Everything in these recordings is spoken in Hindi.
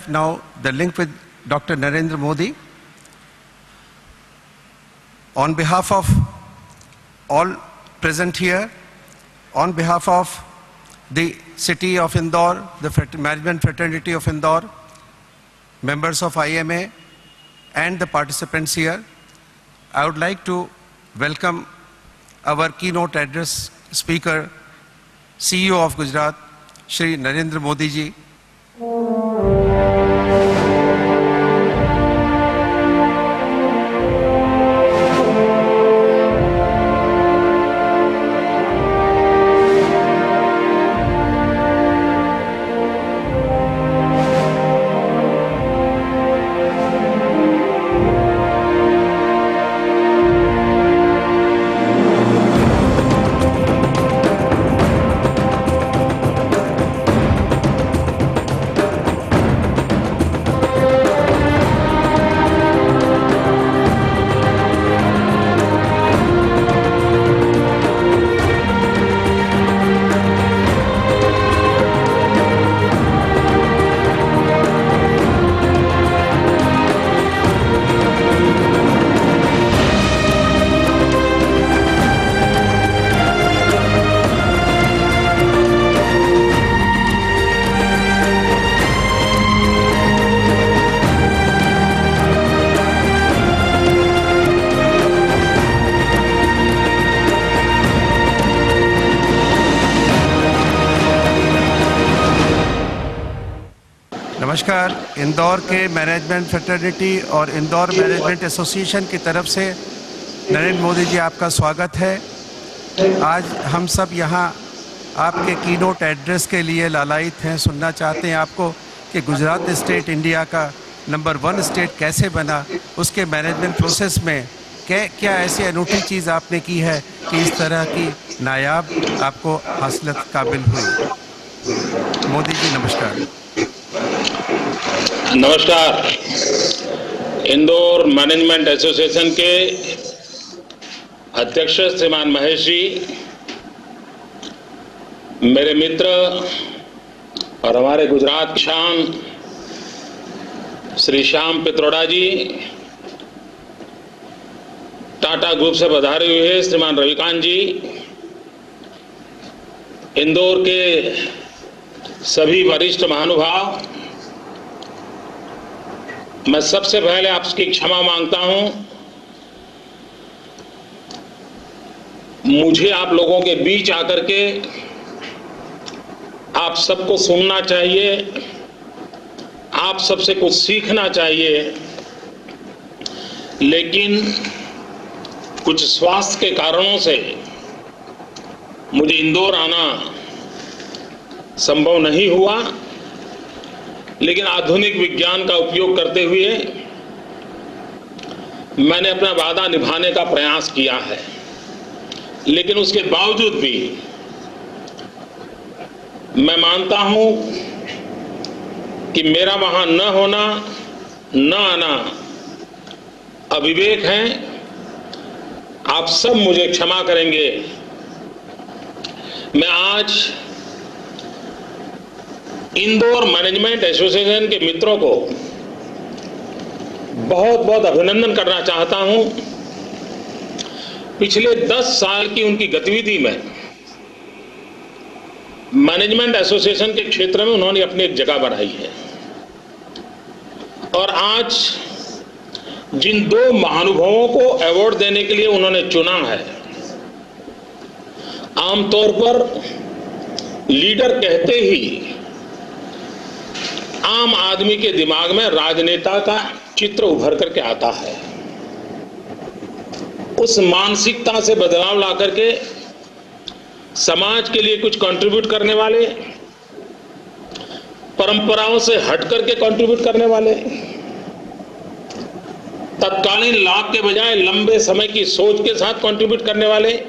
have now the link with Dr. Narendra Modi. On behalf of all present here, on behalf of the city of Indore, the management fraternity of Indore, members of IMA, and the participants here, I would like to welcome our keynote address speaker, CEO of Gujarat, Shri Narendra Modi ji. नमस्कार। इंदौर के मैनेजमेंट फ्रेटर्निटी और इंदौर मैनेजमेंट एसोसिएशन की तरफ से नरेंद्र मोदी जी आपका स्वागत है। आज हम सब यहाँ आपके कीनोट एड्रेस के लिए लालायित हैं, सुनना चाहते हैं आपको कि गुजरात स्टेट इंडिया का नंबर 1 स्टेट कैसे बना, उसके मैनेजमेंट प्रोसेस में क्या ऐसी अनूठी चीज़ आपने की है कि इस तरह की नायाब आपको हासिलत काबिल हुई। मोदी जी नमस्कार। नमस्कार। इंदौर मैनेजमेंट एसोसिएशन के अध्यक्ष श्रीमान महेश जी, मेरे मित्र और हमारे गुजरात की शान श्री श्याम पित्रोड़ा जी, टाटा ग्रुप से पधारे हुए श्रीमान रविकांत जी, इंदौर के सभी वरिष्ठ महानुभाव, मैं सबसे पहले आपकी क्षमा मांगता हूं। मुझे आप लोगों के बीच आकर के आप सबको सुनना चाहिए, आप सबसे कुछ सीखना चाहिए, लेकिन कुछ स्वास्थ्य के कारणों से मुझे इंदौर आना संभव नहीं हुआ, लेकिन आधुनिक विज्ञान का उपयोग करते हुए मैंने अपना वादा निभाने का प्रयास किया है। लेकिन उसके बावजूद भी मैं मानता हूं कि मेरा वहां न होना, न आना अविवेक है। आप सब मुझे क्षमा करेंगे। मैं आज इंदौर मैनेजमेंट एसोसिएशन के मित्रों को बहुत बहुत अभिनंदन करना चाहता हूं। पिछले 10 साल की उनकी गतिविधि में मैनेजमेंट एसोसिएशन के क्षेत्र में उन्होंने अपनी एक जगह बनाई है, और आज जिन 2 महानुभावों को अवार्ड देने के लिए उन्होंने चुना है, आमतौर पर लीडर कहते ही आम आदमी के दिमाग में राजनेता का चित्र उभर करके आता है। उस मानसिकता से बदलाव ला करके समाज के लिए कुछ कंट्रीब्यूट करने वाले, परंपराओं से हट करके कंट्रीब्यूट करने वाले, तत्कालीन लाभ के बजाय लंबे समय की सोच के साथ कंट्रीब्यूट करने वाले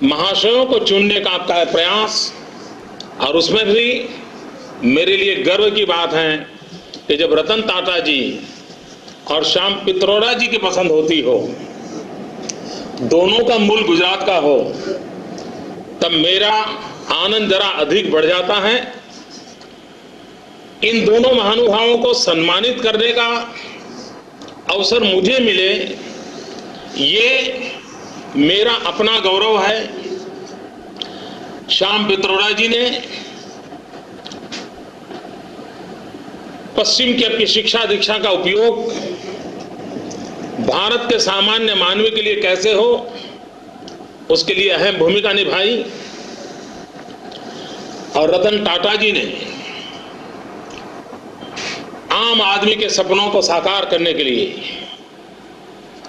महाशयों को चुनने का आपका प्रयास, और उसमें भी मेरे लिए गर्व की बात है कि जब रतन टाटा जी और श्याम पित्रोड़ा जी की पसंद होती हो, दोनों का मूल गुजरात का हो, तब मेरा आनंद जरा अधिक बढ़ जाता है। इन दोनों महानुभावों को सम्मानित करने का अवसर मुझे मिले, ये मेरा अपना गौरव है। श्याम पित्रोड़ा जी ने पश्चिम की अपनी शिक्षा दीक्षा का उपयोग भारत के सामान्य मानव के लिए कैसे हो, उसके लिए अहम भूमिका निभाई। और रतन टाटा जी ने आम आदमी के सपनों को साकार करने के लिए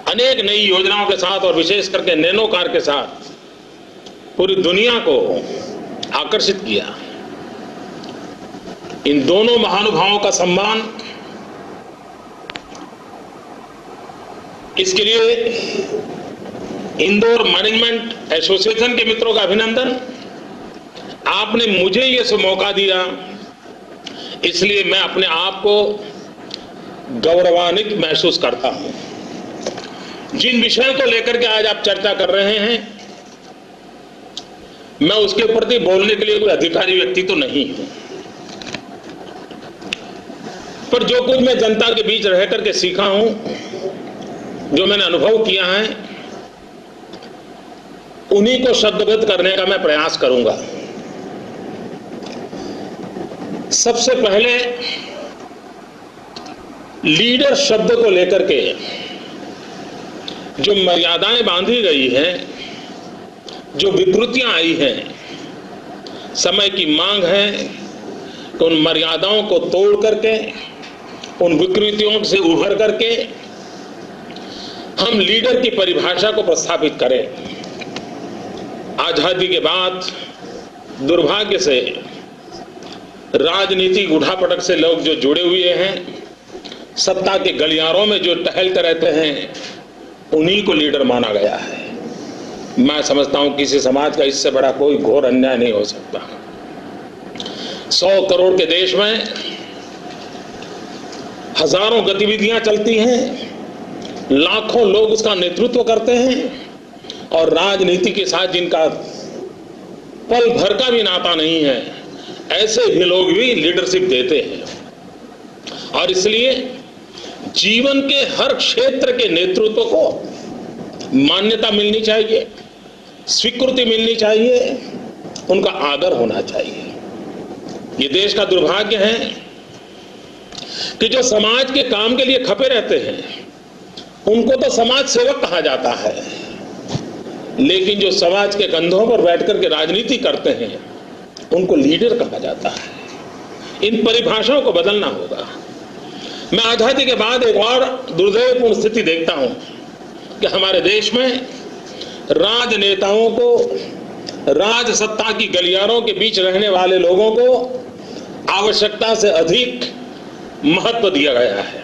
अनेक नई योजनाओं के साथ और विशेष करके नैनो कार के साथ पूरी दुनिया को आकर्षित किया। इन दोनों महानुभावों का सम्मान, इसके लिए इंदौर मैनेजमेंट एसोसिएशन के मित्रों का अभिनंदन। आपने मुझे ये मौका दिया, इसलिए मैं अपने आप को गौरवान्वित महसूस करता हूं। जिन विषयों को लेकर के आज आप चर्चा कर रहे हैं, मैं उसके प्रति बोलने के लिए कोई अधिकारी व्यक्ति तो नहीं हूं, पर जो कुछ मैं जनता के बीच रह करके सीखा हूं, जो मैंने अनुभव किया है, उन्हीं को शब्दबद्ध करने का मैं प्रयास करूंगा। सबसे पहले लीडर शब्द को लेकर के जो मर्यादाएं बांधी गई हैं, जो विकृतियां आई हैं, समय की मांग है कि उन मर्यादाओं को तोड़ करके, उन विकृतियों से उभर करके हम लीडर की परिभाषा को प्रस्थापित करें। आजादी के बाद दुर्भाग्य से राजनीतिक उठापटक से लोग जो जुड़े हुए हैं, सत्ता के गलियारों में जो टहलते रहते हैं, उन्हीं को लीडर माना गया है। मैं समझता हूं किसी समाज का इससे बड़ा कोई घोर अन्याय नहीं हो सकता। 100 करोड़ के देश में हजारों गतिविधियां चलती हैं, लाखों लोग उसका नेतृत्व करते हैं, और राजनीति के साथ जिनका पल भर का भी नाता नहीं है, ऐसे भी लोग भी लीडरशिप देते हैं। और इसलिए जीवन के हर क्षेत्र के नेतृत्व को मान्यता मिलनी चाहिए, स्वीकृति मिलनी चाहिए, उनका आदर होना चाहिए। ये देश का दुर्भाग्य है कि जो समाज के काम के लिए खपे रहते हैं, उनको तो समाज सेवक कहा जाता है, लेकिन जो समाज के कंधों पर बैठकर के राजनीति करते हैं, उनको लीडर कहा जाता है। इन परिभाषाओं को बदलना होगा। मैं आजादी के बाद एक और दुर्दैवपूर्ण स्थिति देखता हूं कि हमारे देश में राजनेताओं को, राजसत्ता की गलियारों के बीच रहने वाले लोगों को आवश्यकता से अधिक महत्व दिया गया है।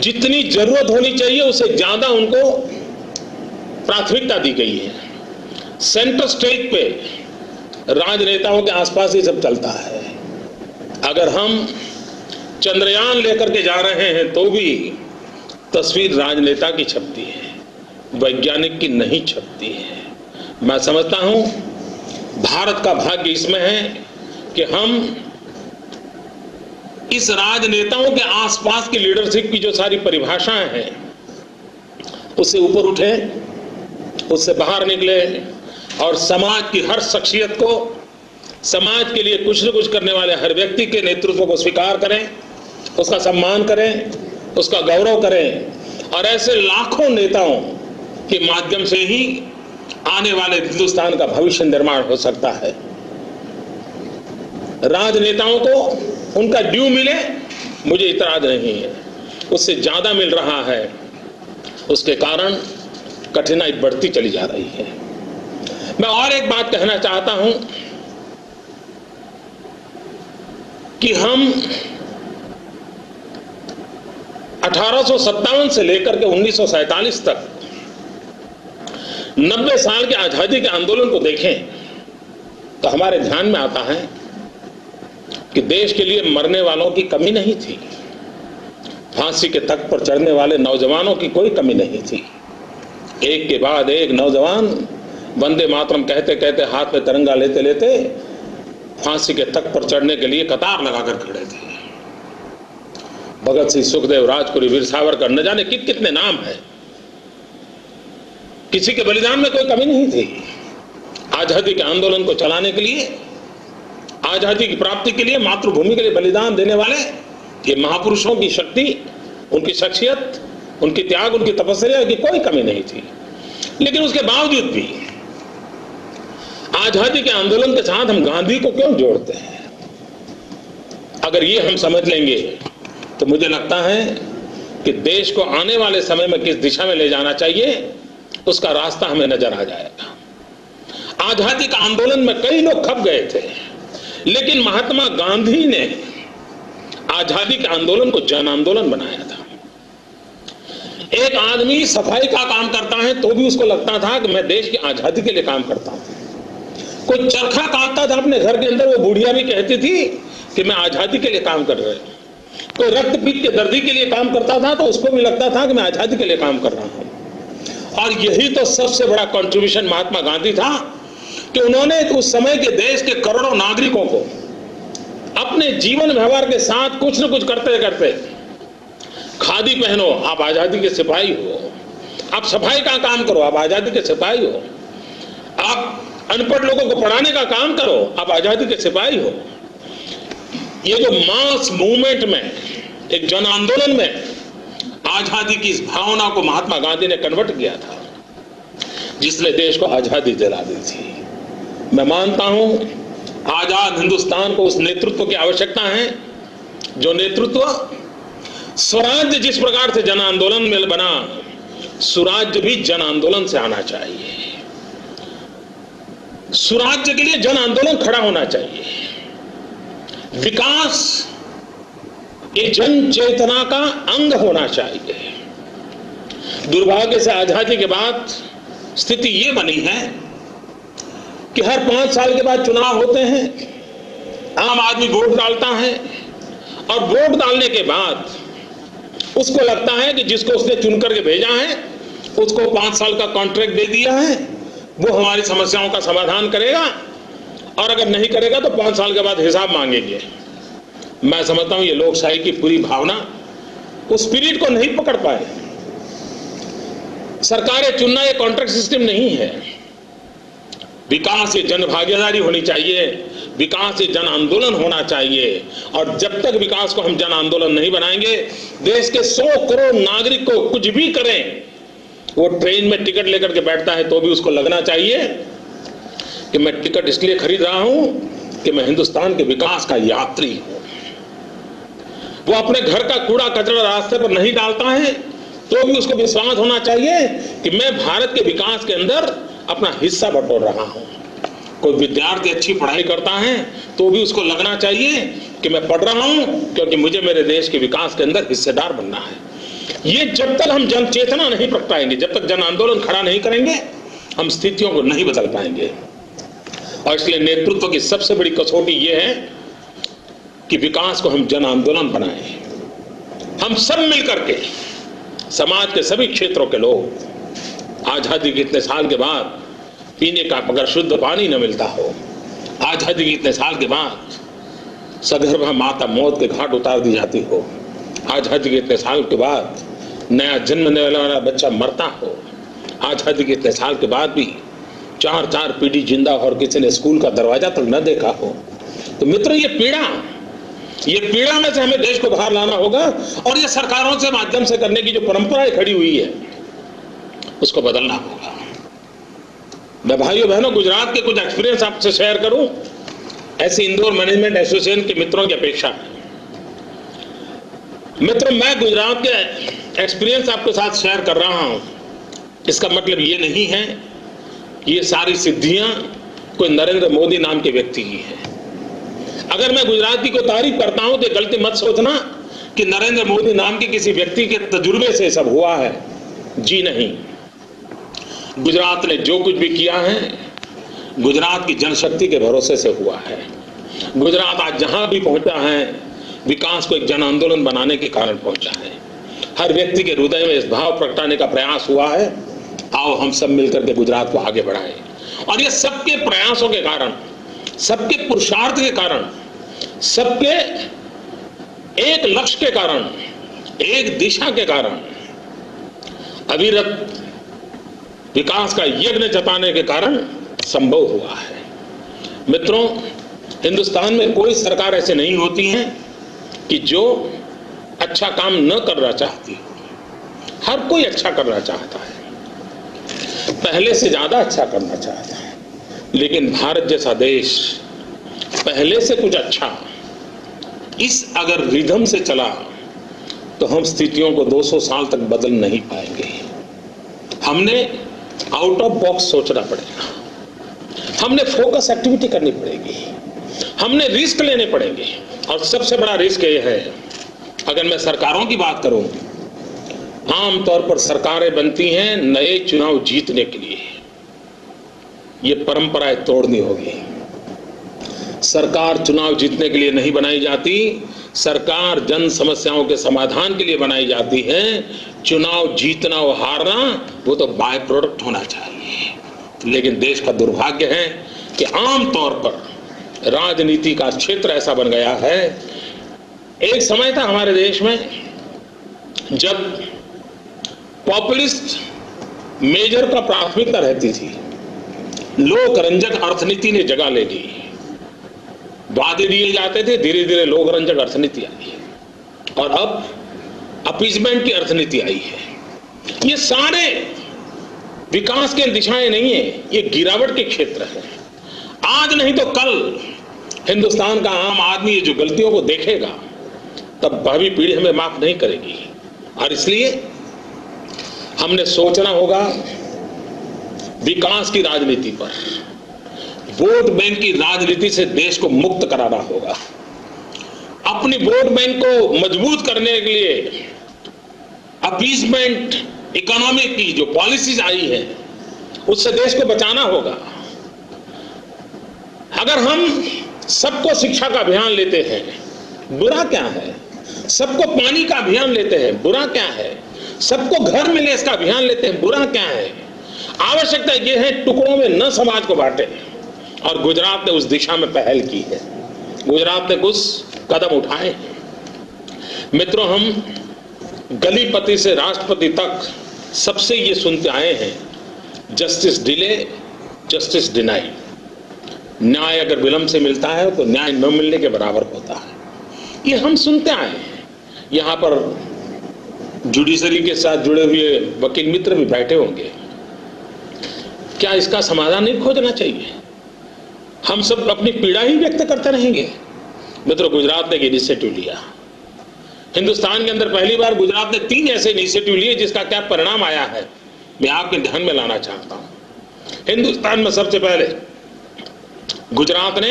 जितनी जरूरत होनी चाहिए उससे ज्यादा उनको प्राथमिकता दी गई है। सेंटर स्टेज पे राजनेताओं के आसपास ही सब चलता है। अगर हम चंद्रयान लेकर के जा रहे हैं तो भी तस्वीर राजनेता की छपती है, वैज्ञानिक की नहीं छपती है। मैं समझता हूं भारत का भाग्य इसमें है कि हम इस राजनेताओं के आसपास की लीडरशिप की जो सारी परिभाषाएं हैं, उससे ऊपर उठे, उससे बाहर निकले और समाज की हर शख्सियत को, समाज के लिए कुछ न कुछ करने वाले हर व्यक्ति के नेतृत्व को स्वीकार करें, उसका सम्मान करें, उसका गौरव करें। और ऐसे लाखों नेताओं के माध्यम से ही आने वाले हिंदुस्तान का भविष्य निर्माण हो सकता है। राजनेताओं को उनका ड्यू मिले, मुझे इतराज नहीं है, उससे ज्यादा मिल रहा है, उसके कारण कठिनाई बढ़ती चली जा रही है। मैं और एक बात कहना चाहता हूं कि हम 1857 से लेकर के 1947 तक 90 साल के आजादी के आंदोलन को देखें तो हमारे ध्यान में आता है कि देश के लिए मरने वालों की कमी नहीं थी, फांसी के तख्त पर चढ़ने वाले नौजवानों की कोई कमी नहीं थी। एक के बाद एक नौजवान वंदे मातरम कहते कहते, हाथ में तिरंगा लेते लेते फांसी के तख्त पर चढ़ने के लिए कतार लगाकर खड़े थे। भगत सिंह, सुखदेव, राजगुरु, वीर सावरकर, न जाने कितने नाम है। किसी के बलिदान में कोई कमी नहीं थी। आजादी के आंदोलन को चलाने के लिए, आजादी की प्राप्ति के लिए, मातृभूमि के लिए बलिदान देने वाले ये महापुरुषों की शक्ति, उनकी शख्सियत, उनकी त्याग, उनकी तपस्या की कोई कमी नहीं थी। लेकिन उसके बावजूद भी आजादी के आंदोलन के साथ हम गांधी को क्यों जोड़ते हैं? अगर ये हम समझ लेंगे तो मुझे लगता है कि देश को आने वाले समय में किस दिशा में ले जाना चाहिए उसका रास्ता हमें नजर आ जाएगा। आजादी का आंदोलन में कई लोग खप गए थे, लेकिन महात्मा गांधी ने आजादी के आंदोलन को जन आंदोलन बनाया था। एक आदमी सफाई का काम करता है तो भी उसको लगता था कि मैं देश की आजादी के लिए काम करता हूं। कोई चरखा काटता था अपने घर के अंदर, वो बुढ़िया भी कहती थी कि मैं आजादी के लिए काम कर रहा हूं। कोई रक्तपीत के दर्दी के लिए काम करता था तो उसको भी लगता था कि मैं आजादी के लिए काम कर रहा हूं। और यही तो सबसे बड़ा कंट्रीब्यूशन महात्मा गांधी था कि उन्होंने उस समय के देश के करोड़ों नागरिकों को अपने जीवन व्यवहार के साथ कुछ न कुछ करते करते, खादी पहनो आप आजादी के सिपाही हो, आप सफाई का काम करो आप आजादी के सिपाही हो, आप अनपढ़ लोगों को पढ़ाने का काम करो आप आजादी के सिपाही हो। ये जो मास मूवमेंट में, एक जन आंदोलन में आजादी की इस भावना को महात्मा गांधी ने कन्वर्ट किया था, जिसने देश को आजादी दिला दी थी। मैं मानता हूं आजाद हिंदुस्तान को उस नेतृत्व की आवश्यकता है जो नेतृत्व स्वराज्य जिस प्रकार से जन आंदोलन में बना, सुराज्य भी जन आंदोलन से आना चाहिए। सुराज्य के लिए जन आंदोलन खड़ा होना चाहिए। विकास ये जन चेतना का अंग होना चाहिए। दुर्भाग्य से आजादी के बाद स्थिति ये बनी है कि हर 5 साल के बाद चुनाव होते हैं, आम आदमी वोट डालता है और वोट डालने के बाद उसको लगता है कि जिसको उसने चुन करके भेजा है उसको 5 साल का कॉन्ट्रैक्ट दे दिया है, वो हमारी समस्याओं का समाधान करेगा, और अगर नहीं करेगा तो 5 साल के बाद हिसाब मांगेंगे। मैं समझता हूं ये लोकशाही की पूरी भावना उस स्पिरिट को नहीं पकड़ पाए। सरकारें चुनना ये कॉन्ट्रैक्ट सिस्टम नहीं है। विकास से जन भागीदारी होनी चाहिए, विकास से जन आंदोलन होना चाहिए। और जब तक विकास को हम जन आंदोलन नहीं बनाएंगे, देश के 100 करोड़ नागरिक को कुछ भी करें, वो ट्रेन में टिकट लेकर के बैठता है तो भी उसको लगना चाहिए कि मैं टिकट इसलिए खरीद रहा हूं कि मैं हिंदुस्तान के विकास का यात्री हूं। वो अपने घर का कूड़ा कचरा रास्ते पर नहीं डालता है तो भी उसको विश्वास होना चाहिए कि मैं भारत के विकास के अंदर अपना हिस्सा बटोर रहा हूं। कोई विद्यार्थी अच्छी पढ़ाई करता है तो भी उसको लगना चाहिए कि मैं पढ़ रहा हूं क्योंकि मुझे मेरे देश के विकास के अंदर हिस्सेदार बनना है। ये जब तक हम जन चेतना नहीं प्रगटाएंगे, जब तक जन आंदोलन खड़ा नहीं करेंगे, हम स्थितियों को नहीं बदल पाएंगे। और इसलिए नेतृत्व की सबसे बड़ी कसौटी यह है कि विकास को हम जन आंदोलन बनाएं। हम सब मिलकर के, समाज के सभी क्षेत्रों के लोग, आजादी के इतने साल के बाद पीने का अगर शुद्ध पानी न मिलता हो, आजादी के इतने साल के बाद सगर्भा माता मौत के घाट उतार दी जाती हो, आजादी के इतने साल के बाद नया जन्म लेने वाला बच्चा मरता हो, आजादी के इतने साल के बाद भी 4 पीढ़ी जिंदा और किसी ने स्कूल का दरवाजा तक न देखा हो, तो मित्र ये पीड़ा में से हमें देश को बाहर लाना होगा। और ये सरकारों से माध्यम से करने की जो परंपराएं खड़ी हुई है उसको बदलना होगा। मैं भाइयों बहनों गुजरात के कुछ एक्सपीरियंस आपसे शेयर करूं, ऐसे इंदौर मैनेजमेंट एसोसिएशन के मित्रों की अपेक्षा है। मित्रों, मैं गुजरात के एक्सपीरियंस आपके साथ शेयर कर रहा हूं, इसका मतलब ये नहीं है ये सारी सिद्धियां कोई नरेंद्र मोदी नाम के व्यक्ति की है। अगर मैं गुजरात की को तारीफ करता हूं तो गलती मत सोचना कि नरेंद्र मोदी नाम के किसी व्यक्ति के तजुर्बे से सब हुआ है। जी नहीं, गुजरात ने जो कुछ भी किया है गुजरात की जनशक्ति के भरोसे से हुआ है। गुजरात आज जहां भी पहुंचा है विकास को एक जन आंदोलन बनाने के कारण पहुंचा है। हर व्यक्ति के हृदय में इस भाव प्रगटाने का प्रयास हुआ है, आओ हम सब मिलकर के गुजरात को आगे बढ़ाएं। और ये सबके प्रयासों के कारण सबके पुरुषार्थ के कारण, सबके एक लक्ष्य के कारण, एक दिशा के कारण, अविरत विकास का यज्ञ जताने के कारण संभव हुआ है। मित्रों, हिंदुस्तान में कोई सरकार ऐसे नहीं होती है कि जो अच्छा काम न करना चाहती हो। हर कोई अच्छा करना चाहता है, पहले से ज्यादा अच्छा करना चाहता है, लेकिन भारत जैसा देश पहले से कुछ अच्छा इस अगर रिदम से चला तो हम स्थितियों को 200 साल तक बदल नहीं पाएंगे। हमने आउट ऑफ बॉक्स सोचना पड़ेगा, हमने फोकस एक्टिविटी करनी पड़ेगी, हमने रिस्क लेने पड़ेंगे। और सबसे बड़ा रिस्क ये है, अगर मैं सरकारों की बात करूं, आमतौर पर सरकारें बनती हैं नए चुनाव जीतने के लिए। ये परंपराएं तोड़नी होगी। सरकार चुनाव जीतने के लिए नहीं बनाई जाती, सरकार जन समस्याओं के समाधान के लिए बनाई जाती है। चुनाव जीतना और हारना वो तो बाय प्रोडक्ट होना चाहिए। लेकिन देश का दुर्भाग्य है कि आमतौर पर राजनीति का क्षेत्र ऐसा बन गया है। एक समय था हमारे देश में जब पॉपुलिस्ट मेजर का प्राथमिकता रहती थी, लोक रंजक अर्थनीति ने जगह ले ली, वादे दिए जाते थे, धीरे धीरे लोक रंजक अर्थनीति आई और अब अपीजमेंट की अर्थनीति आई है। ये सारे विकास के दिशाएं नहीं है, ये गिरावट के क्षेत्र है। आज नहीं तो कल हिंदुस्तान का आम आदमी ये जो गलतियों को देखेगा तब भावी पीढ़ी हमें माफ नहीं करेगी। और इसलिए हमने सोचना होगा विकास की राजनीति पर, वोट बैंक की राजनीति से देश को मुक्त कराना होगा। अपनी वोट बैंक को मजबूत करने के लिए अपीजमेंट इकोनॉमी की जो पॉलिसीज आई है उससे देश को बचाना होगा। अगर हम सबको शिक्षा का अभियान लेते हैं, बुरा क्या है? सबको पानी का अभियान लेते हैं, बुरा क्या है? सबको घर मिले इसका अभियान लेते हैं, बुरा क्या है? आवश्यकता यह है टुकड़ों में न समाज को बांटे, और गुजरात ने उस दिशा में पहल की है। गुजरात ने कुछ कदम उठाए। मित्रों, हम गलीपति से राष्ट्रपति तक सबसे ये सुनते आए हैं, जस्टिस डिले जस्टिस डिनाई। न्याय अगर विलंब से मिलता है तो न्याय न मिलने के बराबर होता है। ये हम सुनते आए हैं। यहाँ पर जुडिशरी के साथ जुड़े हुए वकील मित्र भी बैठे होंगे। क्या इसका समाधान नहीं खोजना चाहिए? हम सब अपनी पीड़ा ही व्यक्त करते रहेंगे? मित्रों, गुजरात ने एक इनिशिएटिव लिया। हिंदुस्तान के अंदर पहली बार गुजरात ने 3 ऐसे इनिशिएटिव लिए जिसका क्या परिणाम आया है मैं आपके ध्यान में लाना चाहता हूं। हिंदुस्तान में सबसे पहले गुजरात ने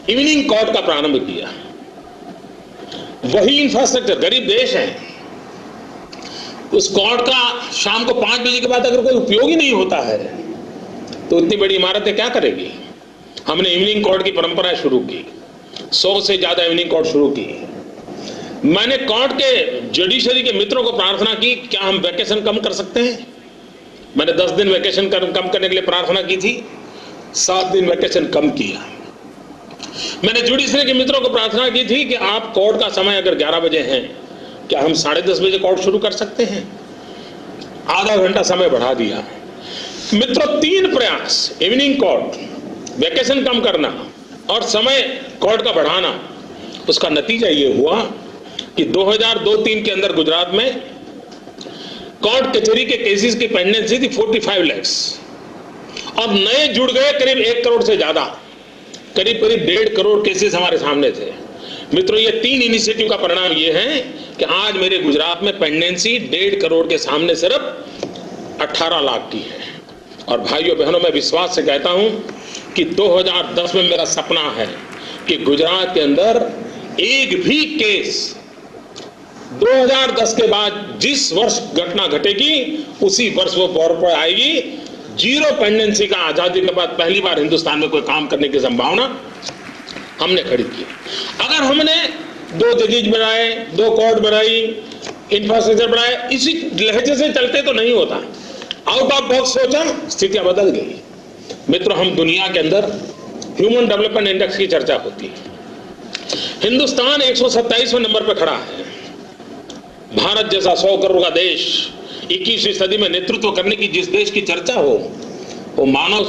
इवनिंग कोर्ट का प्रारंभ किया। वही इंफ्रास्ट्रक्चर, गरीब देश है, उस कोर्ट का शाम को 5 बजे के बाद अगर कोई उपयोग ही नहीं होता है तो इतनी बड़ी इमारतें क्या करेगी? हमने इवनिंग कोर्ट की परंपरा शुरू की, 100 से ज्यादा इवनिंग कोर्ट शुरू की। मैंने कोर्ट के जुडिशरी के मित्रों को प्रार्थना की, क्या हम वैकेशन कम कर सकते हैं? मैंने 10 दिन वैकेशन कम करने के लिए प्रार्थना की थी, 7 दिन वैकेशन कम किया। मैंने जुडिशरी के मित्रों को प्रार्थना की थी कि आप कोर्ट का समय अगर 11 बजे है, क्या हम 10:30 बजे कोर्ट शुरू कर सकते हैं? आधा घंटा समय बढ़ा दिया। मित्रों, 3 प्रयास, इवनिंग कोर्ट, वैकेशन कम करना और समय कोर्ट का बढ़ाना, उसका नतीजा ये हुआ कि 2002-03 के अंदर गुजरात में कोर्ट कचहरी के केसेस की पेंडेंसी थी 45 लाख और नए जुड़ गए करीब 1 करोड़ से ज्यादा, करीब 1.5 करोड़ केसेस हमारे सामने थे। मित्रों, ये 3 इनिशिएटिव का परिणाम ये है कि आज मेरे गुजरात में पेंडेंसी 1.5 करोड़ के सामने सिर्फ 18 लाख की है। और भाइयों बहनों, मैं विश्वास से कहता हूं कि 2010 में मेरा सपना है कि गुजरात के अंदर एक भी केस 2010 के बाद जिस वर्ष घटना घटेगी उसी वर्ष वो पावर पर आएगी। 0 पेंडेंसी का आजादी के बाद पहली बार हिंदुस्तान में कोई काम करने की संभावना हमने खड़ी की। अगर हमने 2 जजेज बनाए, 2 कोर्ट बनाई, इंफ्रास्ट्रक्चर बनाए, इसी लहजे से चलते तो नहीं होता। आउट ऑफ बॉक्स सोचा, स्थितियां बदल गई। मित्रों, हम दुनिया के अंदर ह्यूमन डेवलपमेंट इंडेक्स की चर्चा होती है। हिंदुस्तान 127वें नंबर पर खड़ा है। भारत जैसा 100 करोड़ का देश 21वीं सदी में नेतृत्व करने की जिस देश की चर्चा हो, वो मानव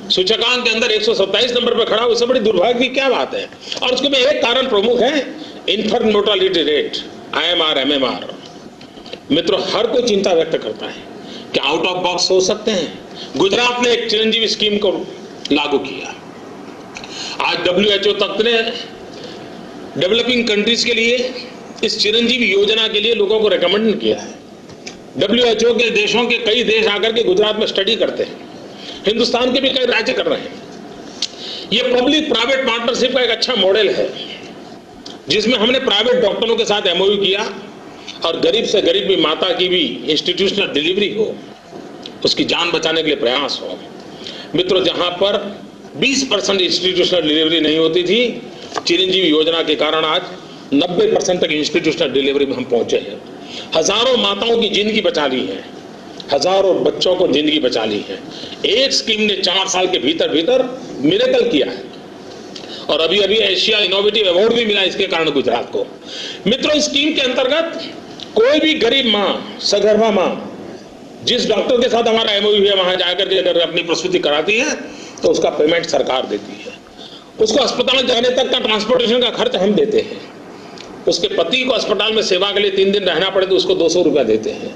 सूचकांक के अंदर 127 नंबर पर खड़ा हो, उससे बड़ी दुर्भाग्य की क्या बात है। और उसके में एक कारण प्रमुख है, infant mortality rate, IMR MMR। मित्रों, हर कोई चिंता व्यक्त करता है कि आउट ऑफ बॉक्स सोच सकते हैं। गुजरात ने एक चिरंजीवी स्कीम को लागू किया। आज WHO तक ने डेवलपिंग कंट्रीज के लिए इस चिरंजीवी योजना के लिए लोगों को रेकमेंड किया है। WHO के देशों के कई देश आकर के गुजरात में स्टडी करते हैं। हिंदुस्तान के भी कई राज्य कर रहे हैं। ये पब्लिक प्राइवेट पार्टनरशिप का एक अच्छा मॉडल है, जिसमें हमने प्राइवेट डॉक्टरों के साथ MOU किया और गरीब से गरीब भी माता की भी इंस्टीट्यूशनल डिलीवरी हो, उसकी जान बचाने के लिए प्रयास हो। मित्रों, जहां पर 20% इंस्टीट्यूशनल डिलीवरी नहीं होती थी, चिरंजीवी योजना के कारण आज 90% तक इंस्टीट्यूशनल डिलीवरी में हम पहुंचे हैं। हजारों माताओं की जिंदगी बचा ली है, हजारों बच्चों को जिंदगी बचा ली है। एक स्कीम ने 4 साल के भीतर भीतर मिरेकल किया है और अभी अभी एशिया इनोवेटिव अवार्ड भी मिला इसके कारण गुजरात को। मित्रों, इस स्कीम के अंतर्गत कोई भी गरीब माँ, सगर्भा माँ, जिस डॉक्टर के साथ हमारा MOU है, वहां जाकर के अगर अपनी प्रसूति कराती है तो उसका पेमेंट सरकार देती है। उसको अस्पताल जाने तक का ट्रांसपोर्टेशन का खर्च हम देते हैं। उसके पति को अस्पताल में सेवा के लिए 3 दिन रहना पड़े तो उसको 200 रुपया देते हैं।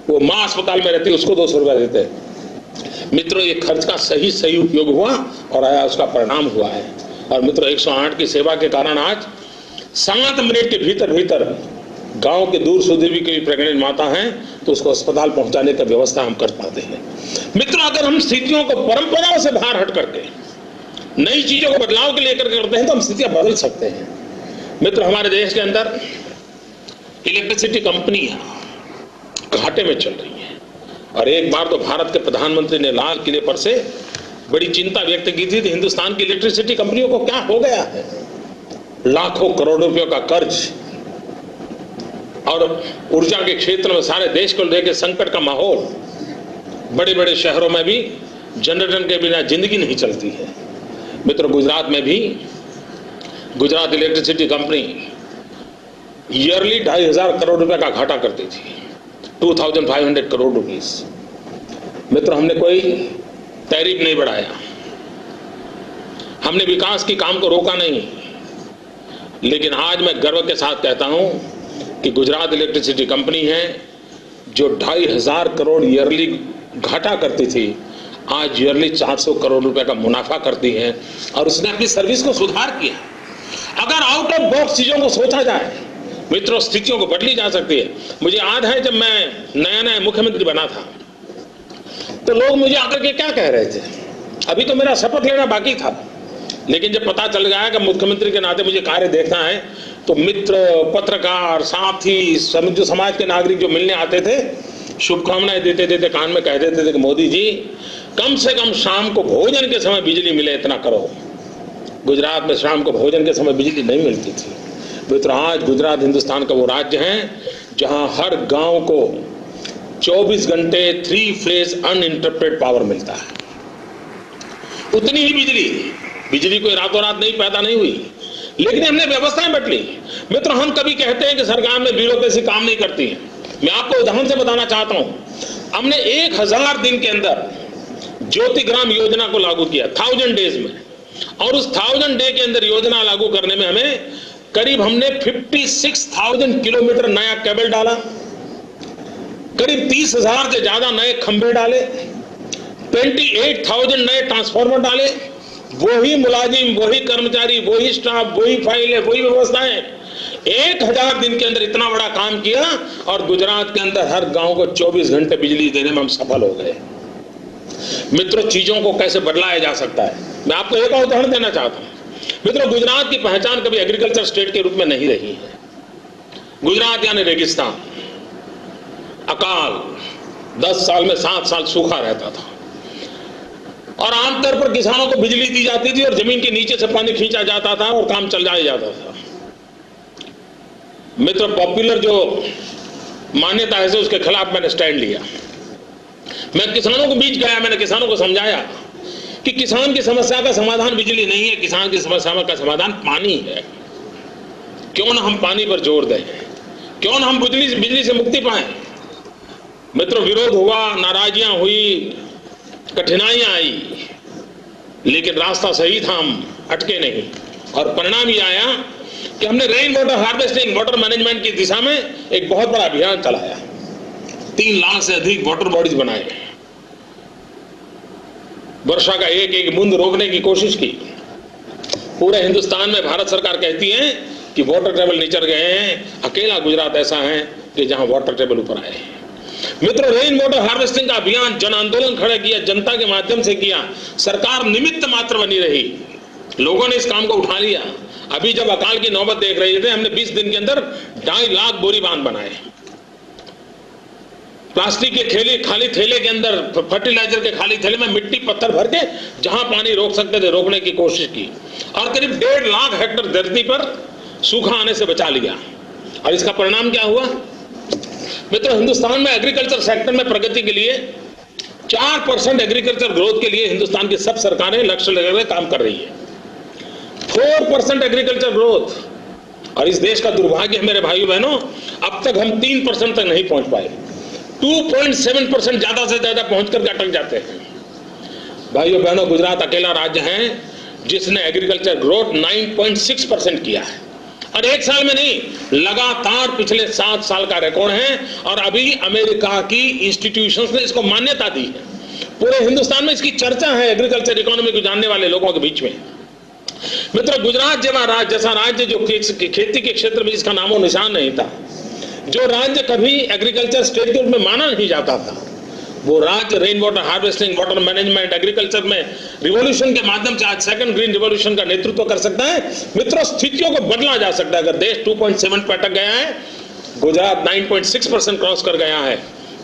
वो माँ अस्पताल में रहती है, उसको 200 रुपया देते हैं। मित्रों, ये खर्च का सही उपयोग हुआ और आया उसका परिणाम हुआ है। और मित्रों, 108 की सेवा के कारण आज 7 मिनट के भीतर भीतर गांव के दूर सुदूर भी कोई प्रेग्नेंट माता है तो उसको अस्पताल पहुंचाने का व्यवस्था हम कर पाते हैं। मित्रों, अगर हम स्थितियों को परंपराओं से बाहर हट करके नई चीजों को बदलाव के लेकर करते हैं तो हम स्थितियां बदल सकते हैं। मित्रों, हमारे देश के अंदर इलेक्ट्रिसिटी कंपनियां घाटे में चल रही हैं और एक बार तो भारत के प्रधानमंत्री ने लाल किले पर से बड़ी चिंता व्यक्त की थी कि हिंदुस्तान की इलेक्ट्रिसिटी कंपनियों को क्या हो गया है। लाखों करोड़ रुपयों का कर्ज और ऊर्जा के क्षेत्र में सारे देश को लेकर संकट का माहौल। बड़े बड़े शहरों में भी जनरेटर के बिना जिंदगी नहीं चलती है। मित्रों, गुजरात में भी Gujarat electricity company yearly 2,500 crore रुपए का घाटा करती थी, 2,500 करोड़ रुपीस। मित्रों, हमने कोई टैरिफ नहीं बढ़ाया, हमने विकास की काम को रोका नहीं, लेकिन आज मैं गर्व के साथ कहता हूं कि गुजरात इलेक्ट्रिसिटी कंपनी है जो 2,500 करोड़ ईयरली घाटा करती थी, आज ईयरली 400 करोड़ रुपए का मुनाफा करती है और उसने अपनी सर्विस को सुधार किया। अगर आउट ऑफ बॉक्स चीजों को सोचा जाए, मित्रों, स्थितियों को बदली जा सकती है। मुझे याद है जब मैं नया मुख्यमंत्री बना था तो लोग मुझे आकर के क्या कह रहे थे, अभी तो मेरा शपथ लेना बाकी था, लेकिन जब पता चल गया कि मुख्यमंत्री के नाते मुझे कार्य देखना है तो मित्र, पत्रकार, साथी, जो समाज के नागरिक जो मिलने आते थे, शुभकामनाएं देते थे, कान में कह देते थे कि मोदी जी कम से कम शाम को भोजन के समय बिजली मिले, इतना करो। गुजरात में शाम को भोजन के समय बिजली नहीं मिलती थी। मित्रों, आज गुजरात हिंदुस्तान का वो राज्य है जहां हर गांव को 24 घंटे 3 फेज अनइंटरप्टेड पावर मिलता है। उतनी ही बिजली कोई रातों रात नहीं पैदा नहीं हुई, लेकिन हमने व्यवस्थाएं बदली। मित्रों, हम कभी कहते हैं कि सरकार में ब्यूरोक्रेसी काम नहीं करती है। मैं आपको उदाहरण से बताना चाहता हूं, हमने 1000 दिन के अंदर ज्योतिग्राम योजना को लागू किया 1000 डेज में, और उस 1000 डे के अंदर योजना लागू करने में हमने करीब 56,000 किलोमीटर नया केबल डाला, करीब 30,000 से ज्यादा नए खंभे डाले, 28,000 नए ट्रांसफार्मर डाले। वही मुलाजिम, वही कर्मचारी, वही स्टाफ, वही फाइलें, वही व्यवस्थाएं, 1000 दिन के अंदर इतना बड़ा काम किया और गुजरात के अंदर हर गांव को 24 घंटे बिजली देने में हम सफल हो गए। मित्रों, चीजों को कैसे बदलाया जा सकता है, मैं आपको एक और उदाहरण देना चाहता हूं। मित्रों, गुजरात की पहचान कभी एग्रीकल्चर स्टेट के रूप में नहीं रही है। गुजरात यानी रेगिस्तान, अकाल, 10 साल में 7 साल सूखा रहता था और आमतौर पर किसानों को बिजली दी जाती थी और जमीन के नीचे से पानी खींचा जाता था और काम चल जाता था। मित्रों, पॉपुलर जो मान्यता है उसके खिलाफ मैंने स्टैंड लिया। मैं किसानों के बीच गया, मैंने किसानों को समझाया कि किसान की समस्या का समाधान बिजली नहीं है, किसान की समस्या का समाधान पानी है। क्यों ना हम पानी पर जोर दें, क्यों ना हम बिजली से मुक्ति पाएं। मित्रों, विरोध हुआ, नाराजियां हुई, कठिनाइयां आई, लेकिन रास्ता सही था, हम अटके नहीं। और परिणाम ये आया कि हमने rain water harvesting, water management की दिशा में एक बहुत बड़ा अभियान चलाया। 3 लाख से अधिक वाटर बॉडीज बनाए, वर्षा का एक एक बूंद रोकने की कोशिश की। पूरे हिंदुस्तान में भारत सरकार कहती है कि वाटर टेबल नीचे गए हैं, अकेला गुजरात ऐसा है कि जहां वाटर टेबल ऊपर आए। मित्रों, रेन वाटर हार्वेस्टिंग का अभियान जन आंदोलन खड़ा किया, जनता के माध्यम से किया। सरकार निमित्त मात्र बनी रही, लोगों ने इस काम को उठा लिया। अभी जब अकाल की नौबत देख रहे थे, हमने 20 दिन के अंदर 2.5 लाख बोरी बांध बनाए। प्लास्टिक के खाली थैले के अंदर, फर्टिलाइजर के खाली थैले में मिट्टी पत्थर भर के जहां पानी रोक सकते थे रोकने की कोशिश की, और करीब 1.5 लाख हेक्टेयर धरती पर सूखा आने से बचा लिया। और इसका परिणाम क्या हुआ? मित्रों, हिंदुस्तान में एग्रीकल्चर सेक्टर में प्रगति के लिए 4% एग्रीकल्चर ग्रोथ के लिए हिंदुस्तान की सब सरकारें लक्ष्य लगाकर काम कर रही है। 4% एग्रीकल्चर ग्रोथ। और इस देश का दुर्भाग्य है मेरे भाइयों बहनों, अब तक हम 3% तक नहीं पहुंच पाए। 2.7% ज्यादा से ज्यादा पहुंच करके अटक जाते हैं। भाइयों बहनों, गुजरात अकेला राज्य है जिसने एग्रीकल्चर ग्रोथ 9.6% किया है। और एक साल में नहीं, लगातार पिछले 7 साल का रिकॉर्ड है। और अभी अमेरिका की इंस्टीट्यूशंस ने इसको मान्यता दी है। पूरे हिंदुस्तान में इसकी चर्चा है एग्रीकल्चर इकोनॉमी को जानने वाले लोगों के बीच में। मित्रों, गुजरात जैसा राज्य जो खेती के क्षेत्र में जिसका नामो निशान नहीं था, जो राज्य कभी एग्रीकल्चर स्टेट के रूप में माना नहीं जाता था, वो राज्य rain water harvesting, water management, agriculture में रिवॉल्यूशन के माध्यम से आज सेकंड ग्रीन रिवॉल्यूशन का नेतृत्व कर सकता है। मित्रों, स्थितियों को बदला जा सकता है। अगर देश 2.7 पे अटक गया है, गुजरात 9.6% क्रॉस कर गया है।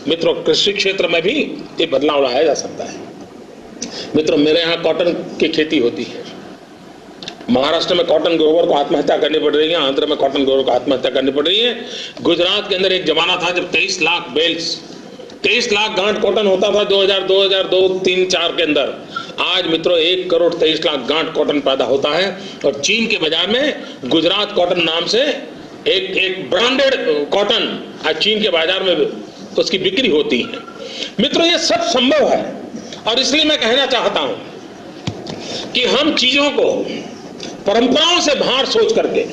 मित्रों, कृषि क्षेत्र में भी ये बदलाव लाया जा सकता है। मित्रों, मेरे यहाँ कॉटन की खेती होती है। महाराष्ट्र में कॉटन ग्रोवर को आत्महत्या करनी पड़ रही है, आंध्र में कॉटन ग्रोवर को आत्महत्या करनी पड़ रही है। गुजरात के अंदर एक जमाना था जब 23 लाख बेल्स, 23 लाख गांठ कॉटन होता था 2002, 3, 4 के अंदर। आज मित्रों 1 करोड़ 23 लाख गांठ कॉटन पैदा होता है। और चीन के बाजार में गुजरात कॉटन नाम से एक ब्रांडेड कॉटन आज चीन के बाजार में उसकी बिक्री होती है। मित्रों, ये सब संभव है। और इसलिए मैं कहना चाहता हूं कि हम चीजों को परंपराओं से बाहर सोच करके,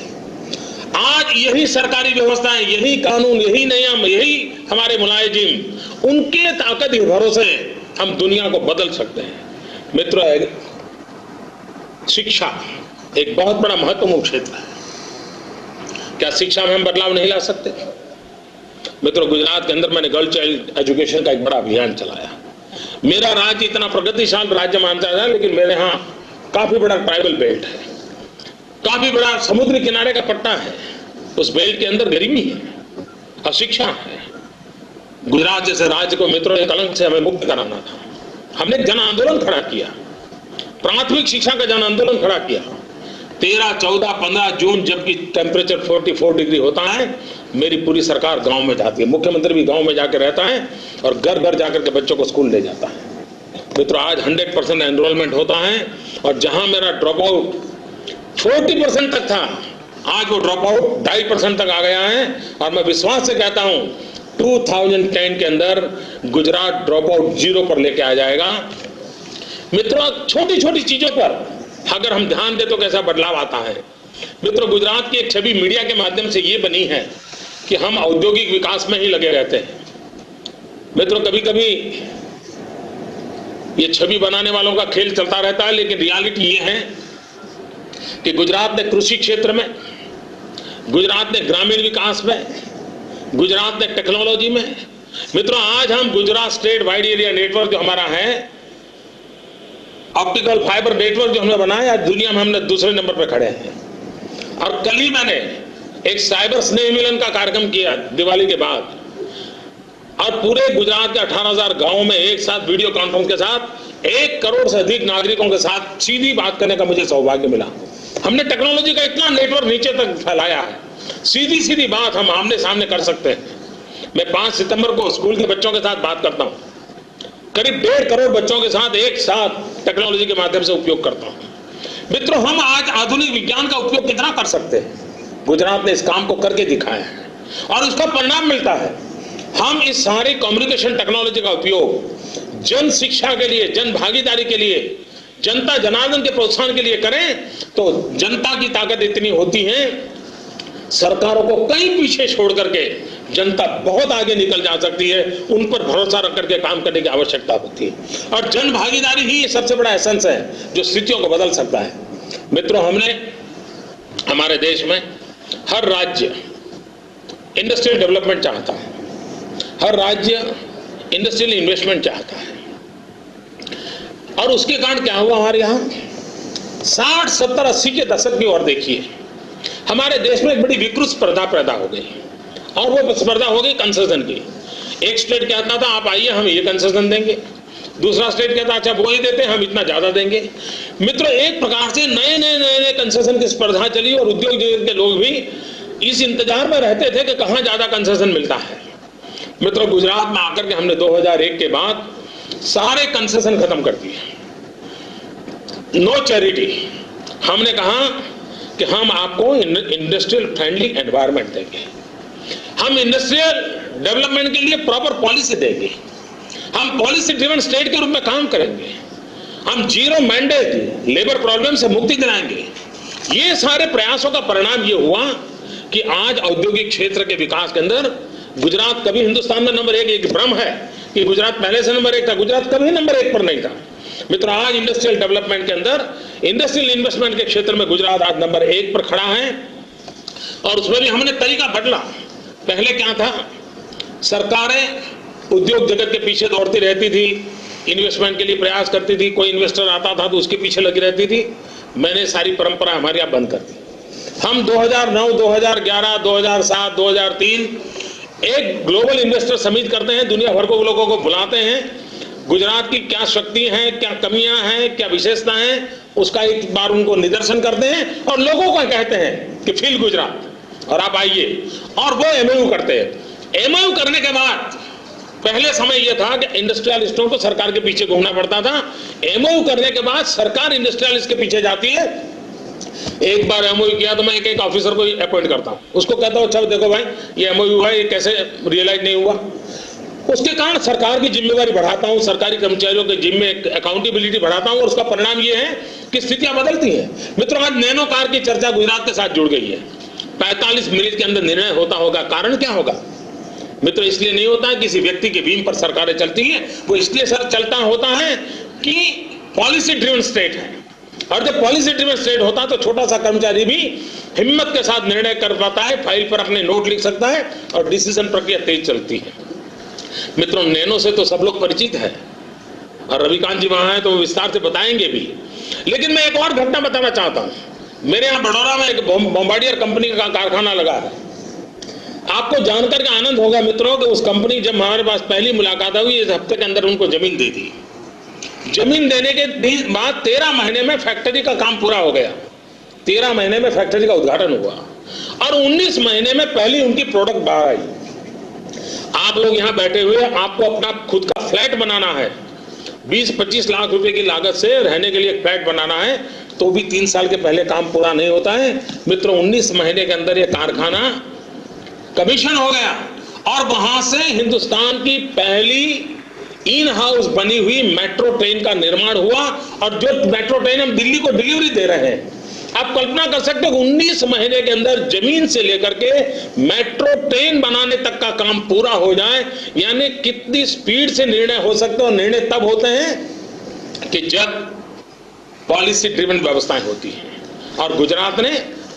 आज यही सरकारी व्यवस्थाएं, यही कानून, यही नियम, यही हमारे मुलाजिम, उनके ताकत के भरोसे हम दुनिया को बदल सकते हैं। मित्रों, शिक्षा एक बहुत बड़ा महत्वपूर्ण क्षेत्र है। क्या शिक्षा में हम बदलाव नहीं ला सकते? मित्रों, गुजरात के अंदर मैंने गर्ल चाइल्ड एजुकेशन का एक बड़ा अभियान चलाया। मेरा राज्य इतना प्रगतिशाली राज्य मानता था, लेकिन मेरे यहाँ काफी बड़ा ट्राइबल बेल्ट है, काफी बड़ा समुद्री किनारे का पट्टा है। उस बेल्ट के अंदर गरीबी है, अशिक्षा है। गुजरात जैसे राज्य को मित्रों के कलंक से हमें मुक्त कराना था। हमने जन आंदोलन खड़ा किया, प्राथमिक शिक्षा का जन आंदोलन खड़ा किया। 13, 14, 15 जून जबकि टेम्परेचर 44 डिग्री होता है, मेरी पूरी सरकार गांव में जाती है। मुख्यमंत्री भी गांव में जाकर रहता है और घर घर जाकर के बच्चों को स्कूल ले जाता है। मित्रों, आज 100% एनरोलमेंट होता है। और जहां मेरा ड्रॉप आउट 40% तक था, आज वो ड्रॉप आउट 2.5% तक आ गया है। और मैं विश्वास से कहता हूं 2010 के अंदर गुजरात ड्रॉप आउट 0 पर लेके आ जाएगा। मित्रों, छोटी छोटी चीजों पर अगर हम ध्यान दें तो कैसा बदलाव आता है। मित्रों, गुजरात की एक छवि मीडिया के माध्यम से ये बनी है कि हम औद्योगिक विकास में ही लगे रहते हैं। मित्रों, कभी कभी ये छवि बनाने वालों का खेल चलता रहता है, लेकिन रियलिटी ये है कि गुजरात ने कृषि क्षेत्र में, गुजरात ने ग्रामीण विकास में, गुजरात ने टेक्नोलॉजी में, मित्रों आज हम Gujarat state wide area network जो हमारा है, ऑप्टिकल फाइबर नेटवर्क जो हमने बनाया, आज दुनिया में हमने दूसरे नंबर पर खड़े हैं। और कल ही मैंने एक साइबर स्नेह मिलन का कार्यक्रम किया दिवाली के बाद, और पूरे गुजरात के 18,000 गांवों में एक साथ वीडियो कॉन्फ्रेंस के साथ 1 करोड़ से अधिक नागरिकों के साथ सीधी बात करने का मुझे सौभाग्य मिला। हमने टेक्नोलॉजी का इतना नेटवर्क नीचे तक फैलाया है, सीधी सीधी बात हम आमने सामने कर सकते हैं। मैं 5 सितंबर को स्कूल के बच्चों के साथ बात करता हूं। करीब 1.5 करोड़ बच्चों के साथ एक साथ टेक्नोलॉजी के माध्यम से उपयोग करता हूं। मित्रों, हम आज आधुनिक विज्ञान का उपयोग कितना कर सकते हैं? गुजरात ने इस काम को करके दिखाया है और उसका परिणाम मिलता है। हम इस सारी कम्युनिकेशन टेक्नोलॉजी का उपयोग जन शिक्षा के लिए, जन भागीदारी के लिए, जनता जनार्दन के प्रोत्साहन के लिए करें तो जनता की ताकत इतनी होती है, सरकारों को कहीं पीछे छोड़ करके जनता बहुत आगे निकल जा सकती है। उन पर भरोसा रख करके काम करने की आवश्यकता होती है और जन भागीदारी ही सबसे बड़ा एसेंस है जो स्थितियों को बदल सकता है। मित्रों, हमने हमारे देश में हर राज्य इंडस्ट्रियल डेवलपमेंट चाहता है, हर राज्य इंडस्ट्रियल इन्वेस्टमेंट चाहता है और उसके कारण क्या हुआ, हमारे यहाँ 60, 70, 80 के दशक की ओर देखिए, हमारे देश में एक बड़ी विकृत स्पर्धा पैदा हो गई और वो स्पर्धा हो गई कंसेशन की। एक स्टेट कहता था आप आइए हम ये कंसेशन देंगे, दूसरा स्टेट कहता अच्छा वो ही देते हैं हम इतना ज्यादा देंगे। मित्रों, एक प्रकार से नए कंसेशन की स्पर्धा चली और उद्योग जगत के लोग भी इस इंतजार में रहते थे कि कहां ज्यादा कंसेशन मिलता है। मित्रों, गुजरात में आकर के हमने 2001 के बाद सारे कंसेशन खत्म कर दिए। No charity. हमने कहा कि हम आपको इंडस्ट्रियल फ्रेंडली एनवायरनमेंट देंगे, हम इंडस्ट्रियल डेवलपमेंट के लिए प्रॉपर पॉलिसी देंगे, हम पॉलिसी ड्रिवन स्टेट के रूप में काम करेंगे, हम जीरो मैंडेट लेबर प्रॉब्लम से मुक्ति दिलाएंगे। ये सारे प्रयासों का परिणाम ये हुआ कि आज औद्योगिक क्षेत्र के विकास के अंदर गुजरात कभी हिंदुस्तान में नंबर 1, एक भ्रम है कि गुजरात पहले से नंबर 1 था, गुजरात कभी नंबर 1 पर नहीं था। मित्रों, आज इंडस्ट्रियल डेवलपमेंट के अंदर, इंडस्ट्रियल इन्वेस्टमेंट के क्षेत्र में गुजरात आज नंबर 1 पर खड़ा है और उसमें भी हमने तरीका बदला। पहले क्या था, सरकारें उद्योग जगत के पीछे दौड़ती रहती थी, इन्वेस्टमेंट के लिए प्रयास करती थी, कोई इन्वेस्टर आता था तो उसके पीछे लगी रहती थी। मैंने सारी परंपरा हमारे यहाँ बंद कर दी। हम 2009, 2011, 2007, 2003 एक ग्लोबल इन्वेस्टर समिट करते हैं, दुनिया भर को लोगों को बुलाते हैं, गुजरात की क्या शक्ति हैं, क्या कमियां हैं, क्या विशेषता हैं, उसका एक बार उनको निदर्शन करते हैं और लोगों को कहते हैं कि फील गुजरात और आप आइए, और वो एमओयू करते हैं। एमओयू करने के बाद पहले समय यह था कि इंडस्ट्रियलिस्टों को सरकार के पीछे घूमना पड़ता था। एमओयू करने के बाद सरकार इंडस्ट्रियलिस्ट के पीछे जाती है। एक बार एमओयू किया तो मैं एक ऑफिसर को अपॉइंट करता हूं, उसको कहता हूं अच्छा देखो भाई ये एमओयू है, ये कैसे रियलाइज नहीं हुआ। उसके कारण सरकार की जिम्मेवारी बढ़ाता हूं, सरकारी कर्मचारियों के जिम्मे अकाउंटेबिलिटी बढ़ाता हूं और उसका परिणाम ये है कि स्थितियां बदलती हैं। मित्रों, आज नैनो कार की चर्चा गुजरात के साथ जुड़ गई है। 45 मिनट के अंदर निर्णय होता होगा। कारण क्या होगा मित्रों? इसलिए नहीं होता है किसी व्यक्ति के बीम पर सरकारें चलती हैं, वो इसलिए सर चलता होता है कि पॉलिसी ड्रिवन स्टेट है, और जब पॉलिसी ड्रिवन स्टेट होता है तो छोटा सा कर्मचारी भी हिम्मत के साथ निर्णय कर पाता है, फाइल पर अपने नोट लिख सकता है और डिसीजन प्रक्रिया तेज चलती है। मित्रों, नैनो से तो सब लोग परिचित है और रविकांत जी वहां हैं तो वो विस्तार से बताएंगे भी, लेकिन मैं एक और घटना बताना चाहता हूं। मेरे यहाँ बड़ौदा में एक बॉम्बार्डियर कंपनी का कारखाना लगा है। आपको जानकर के आनंद होगा मित्रों कि उस कंपनी जब हमारे पास पहली मुलाकात हुई, इस हफ्ते के अंदर उनको जमीन दे दी। जमीन देने के बाद 13 महीने में फैक्ट्री का काम पूरा हो गया। 13 महीने में फैक्ट्री का उद्घाटन हुआ और 19 महीने में पहली उनकी प्रोडक्ट बाहर आई। आप लोग यहाँ बैठे हुए, आपको अपना खुद का फ्लैट बनाना है, 20-25 लाख रुपए की लागत से रहने के लिए एक फ्लैट बनाना है, तो भी 3 साल के पहले काम पूरा नहीं होता है। मित्रों, 19 महीने के अंदर ये कारखाना कमीशन हो गया और वहां से हिंदुस्तान की पहली इन हाउस बनी हुई मेट्रो ट्रेन का निर्माण हुआ और जो मेट्रो ट्रेन हम दिल्ली को डिलीवरी दे रहे हैं। आप कल्पना कर सकते हो 19 महीने के अंदर जमीन से लेकर के मेट्रो ट्रेन बनाने तक का काम पूरा हो जाए, यानी कितनी स्पीड से निर्णय हो सकते हैं। और निर्णय तब होते हैं कि जब पॉलिसी ड्रिवन व्यवस्थाएं होती हैं, और गुजरात ने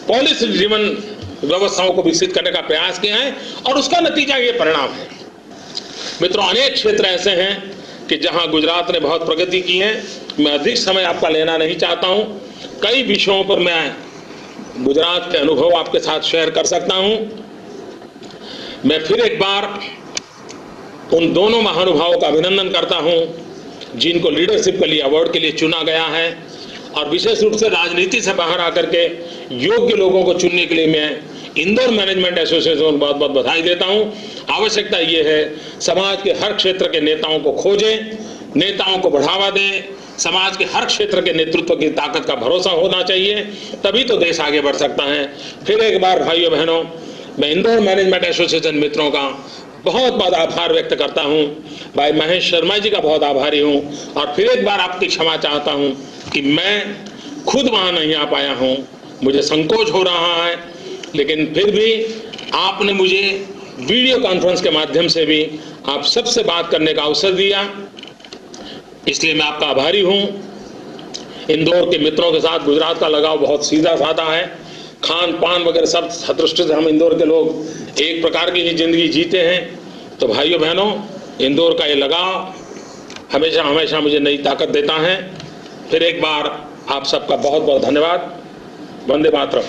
पॉलिसी ड्रिवन व्यवस्थाओं को विकसित करने का प्रयास किया है और उसका नतीजा ये परिणाम है। मित्रों, अनेक क्षेत्र ऐसे हैं कि जहां गुजरात ने बहुत प्रगति की है। मैं अधिक समय आपका लेना नहीं चाहता हूं, कई विषयों पर मैं गुजरात के अनुभव आपके साथ शेयर कर सकता हूं। मैं फिर एक बार उन दोनों महानुभावों का अभिनंदन करता हूं जिनको लीडरशिप के लिए अवार्ड के लिए चुना गया है, और विशेष रूप से राजनीति से बाहर आकर के योग्य लोगों को चुनने के लिए मैं इंदौर मैनेजमेंट एसोसिएशन को बहुत बहुत बधाई देता हूं। आवश्यकता यह है समाज के हर क्षेत्र के नेताओं को खोजें, नेताओं को बढ़ावा दें, समाज के हर क्षेत्र के नेतृत्व की ताकत का भरोसा होना चाहिए, तभी तो देश आगे बढ़ सकता है। फिर एक बार भाइयों बहनों, मैं इंदौर मैनेजमेंट एसोसिएशन मित्रों का बहुत बहुत आभार व्यक्त करता हूं। भाई महेश शर्मा जी का बहुत आभारी हूं और फिर एक बार आपकी क्षमा चाहता हूं कि मैं खुद वहां नहीं आ पाया हूं, मुझे संकोच हो रहा है, लेकिन फिर भी आपने मुझे वीडियो कॉन्फ्रेंस के माध्यम से भी आप सबसे बात करने का अवसर दिया, इसलिए मैं आपका आभारी हूं। इंदौर के मित्रों के साथ गुजरात का लगाव बहुत सीधा साधा है, खान पान वगैरह सब दृष्टि से हम इंदौर के लोग एक प्रकार की ही जिंदगी जीते हैं। तो भाइयों बहनों, इंदौर का ये लगाव हमेशा हमेशा मुझे नई ताकत देता है। फिर एक बार आप सबका बहुत बहुत धन्यवाद। Vande Mataram.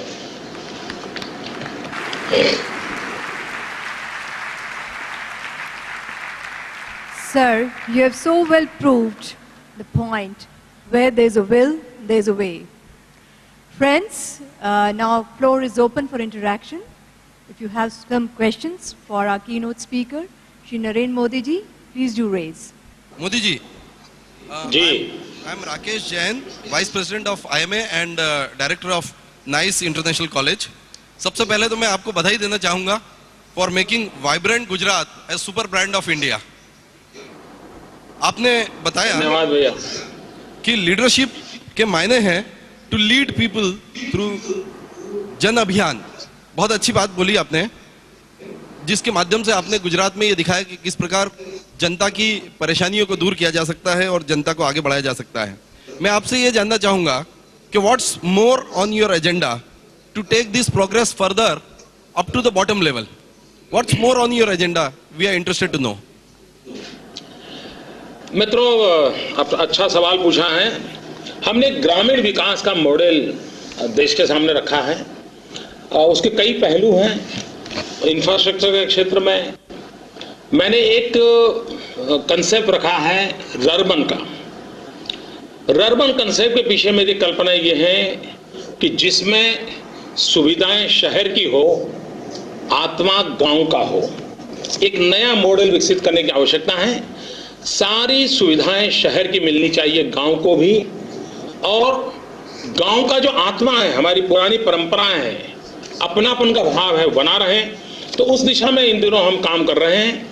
Sir, you have so well proved the point, where there's a will, there's a way. Friends, now floor is open for interaction. If you have some questions for our keynote speaker, Shri Narendra Modi ji, please do raise. Modi ji, I'm Rakesh Jain, Vice President of IMA and Director of NICE International College. सबसे पहले तो मैं आपको बधाई देना चाहूँगा for making vibrant Gujarat as super brand of India. आपने बताया धन्यवाद भैया कि लीडरशिप के मायने हैं टू लीड पीपल थ्रू जन अभियान। बहुत अच्छी बात बोली आपने, जिसके माध्यम से आपने गुजरात में ये दिखाया कि किस प्रकार जनता की परेशानियों को दूर किया जा सकता है और जनता को आगे बढ़ाया जा सकता है। मैं आपसे ये जानना चाहूँगा कि what's more on your agenda to take this progress further up to the bottom level? What's more on your agenda? We are interested to know. मित्रों, आप अच्छा सवाल पूछा है। हमने ग्रामीण विकास का मॉडल देश के सामने रखा है और उसके कई पहलू हैं। इंफ्रास्ट्रक्चर के क्षेत्र में मैंने एक कंसेप्ट रखा है रर्बन का। रर्बन कंसेप्ट के पीछे मेरी कल्पना ये है कि जिसमें सुविधाएं शहर की हो, आत्मा गांव का हो। एक नया मॉडल विकसित करने की आवश्यकता है। सारी सुविधाएं शहर की मिलनी चाहिए गांव को भी, और गांव का जो आत्मा है, हमारी पुरानी परंपराएं हैं, अपनापन का भाव है, बना रहे। तो उस दिशा में इन दिनों हम काम कर रहे हैं।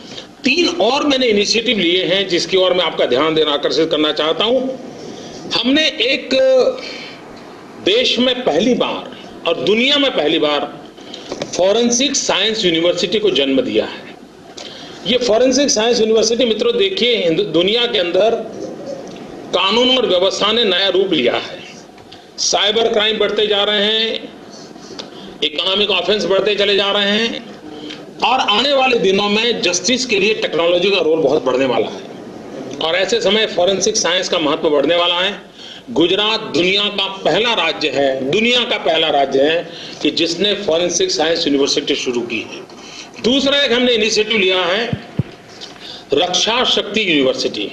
3 और मैंने इनिशिएटिव लिए हैं जिसकी ओर मैं आपका ध्यान देना आकर्षित करना चाहता हूं। हमने एक देश में पहली बार और दुनिया में पहली बार फॉरेंसिक साइंस यूनिवर्सिटी को जन्म दिया है। ये फॉरेंसिक साइंस यूनिवर्सिटी, मित्रों देखिए, दुनिया के अंदर कानून और व्यवस्था ने नया रूप लिया है। साइबर क्राइम बढ़ते जा रहे हैं, इकोनॉमिक ऑफेंस बढ़ते चले जा रहे हैं, और आने वाले दिनों में जस्टिस के लिए टेक्नोलॉजी का रोल बहुत बढ़ने वाला है। और ऐसे समय फॉरेंसिक साइंस का महत्व बढ़ने वाला है। गुजरात दुनिया का पहला राज्य है कि जिसने फॉरेंसिक साइंस यूनिवर्सिटी शुरू की है। दूसरा एक हमने इनिशिएटिव लिया है रक्षा शक्ति यूनिवर्सिटी।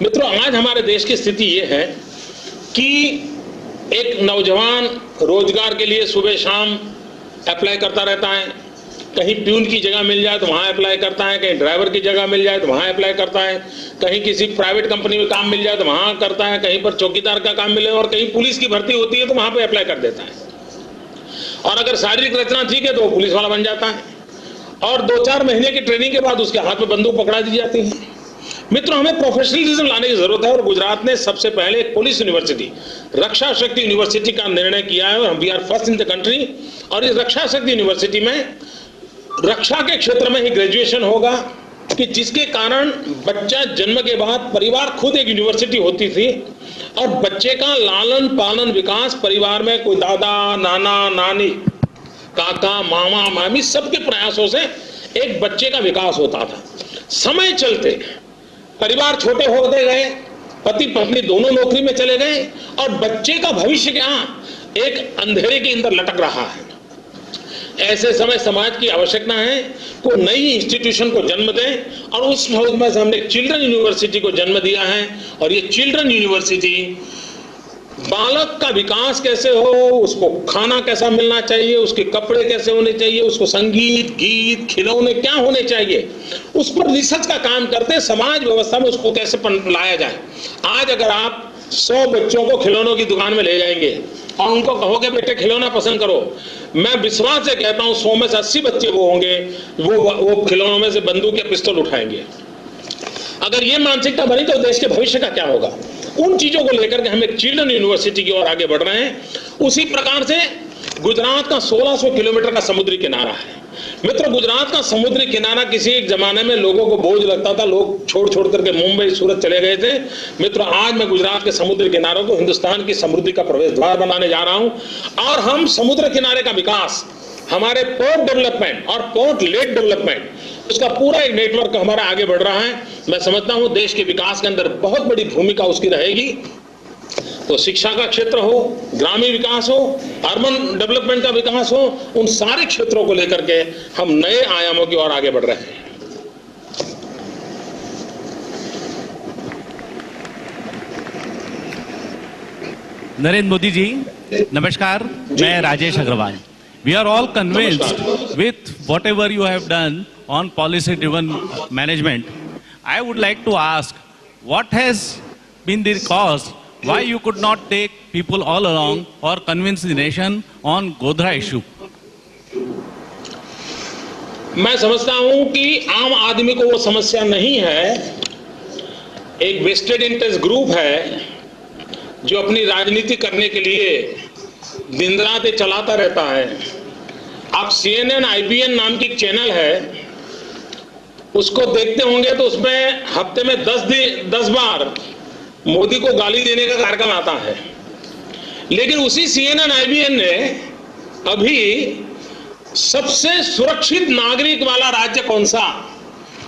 मित्रों, आज हमारे देश की स्थिति ये है कि एक नौजवान रोजगार के लिए सुबह शाम अप्लाई करता रहता है। कहीं प्यून की जगह मिल जाए तो वहां अप्लाई करता है, कहीं ड्राइवर की जगह मिल जाए तो वहां अप्लाई करता है, कहीं किसी प्राइवेट कंपनी में काम मिल जाए तो वहां करता है, कहीं पर चौकीदार का काम मिले और कहीं पुलिस की भर्ती होती है तो वहां पे अप्लाई कर देता है। और अगर शारीरिक रचना ठीक है तो वो पुलिस वाला बन जाता है, और 2-4 महीने की ट्रेनिंग के बाद उसके हाथ में बंदूक पकड़ा दी जाती है। मित्रों, हमें प्रोफेशनलिज्म लाने की जरूरत है, और गुजरात ने सबसे पहले एक पुलिस यूनिवर्सिटी, रक्षा शक्ति यूनिवर्सिटी का निर्णय किया है। We are first in the country. और इस रक्षा शक्ति यूनिवर्सिटी में रक्षा के क्षेत्र में ही ग्रेजुएशन होगा, कि जिसके कारण बच्चा जन्म के बाद, परिवार खुद एक यूनिवर्सिटी होती थी, और बच्चे का लालन पालन विकास परिवार में कोई दादा, नाना, नानी, काका, मामा, मामी सबके प्रयासों से एक बच्चे का विकास होता था। समय चलते परिवार छोटे होते गए, पति पत्नी दोनों नौकरी में चले गए, और बच्चे का भविष्य क्या एक अंधेरे के अंदर लटक रहा है। ऐसे समय समाज की आवश्यकता है कोई नई इंस्टीट्यूशन को जन्म दें, और उस में से हमने चिल्ड्रन यूनिवर्सिटी को जन्म दिया है। और ये चिल्ड्रन यूनिवर्सिटी बालक का विकास कैसे हो, उसको खाना कैसा मिलना चाहिए, उसके कपड़े कैसे होने चाहिए, उसको संगीत, गीत, खिलौने क्या होने चाहिए, उस पर रिसर्च का काम करते हैं। समाज व्यवस्था में उसको कैसे लाया जाए। आज अगर आप 100 बच्चों को खिलौनों की दुकान में ले जाएंगे और उनको कहोगे बेटे खिलौना पसंद करो, मैं विश्वास से कहता हूं 100 में से 80 बच्चे वो होंगे वो खिलौनों में से बंदूक या पिस्तौल उठाएंगे। अगर ये मानसिकता बनी तो देश के भविष्य का क्या होगा। उन चीजों को लेकर के हम एक चिल्ड्रन यूनिवर्सिटी की ओर आगे बढ़ रहे हैं। उसी प्रकार से गुजरात का 1600 किलोमीटर का समुद्री किनारा है। मित्रों, गुजरात का समुद्री किनारा किसी एक जमाने में लोगों को बोझ लगता था, लोग छोड़ छोड़ करके मुंबई सूरत चले गए थे। मित्रों, आज मैं गुजरात के समुद्री किनारों को हिंदुस्तान की समृद्धि का प्रवेश द्वार बनाने जा रहा हूं और हम समुद्र किनारे का विकास, हमारे पोर्ट डेवलपमेंट और पोर्ट लेड डेवलपमेंट, उसका पूरा एक नेटवर्क हमारा आगे बढ़ रहा है। मैं समझता हूं देश के विकास के अंदर बहुत बड़ी भूमिका उसकी रहेगी। तो शिक्षा का क्षेत्र हो, ग्रामीण विकास हो, अर्बन डेवलपमेंट का विकास हो, उन सारे क्षेत्रों को लेकर के हम नए आयामों की ओर आगे बढ़ रहे हैं। नरेंद्र मोदी जी, नमस्कार। मैं Rajesh Agarwal. We are all convinced with whatever you have done on policy-driven management. I would like to ask, what has been the cause why you could not take people all along or convince the nation on Godhra issue? मैं समझता हूं कि आम आदमी को वो समस्या नहीं है। एक वेस्टेड इंटरेस्ट ग्रुप है जो अपनी राजनीति करने के लिए दिन रात चलाता रहता है। आप CNN IBN नाम की एक चैनल है, उसको देखते होंगे तो उसमें हफ्ते में 10 बार मोदी को गाली देने का कार्यक्रम आता है। लेकिन उसी CNN IBN ने अभी सबसे सुरक्षित नागरिक वाला राज्य कौन सा,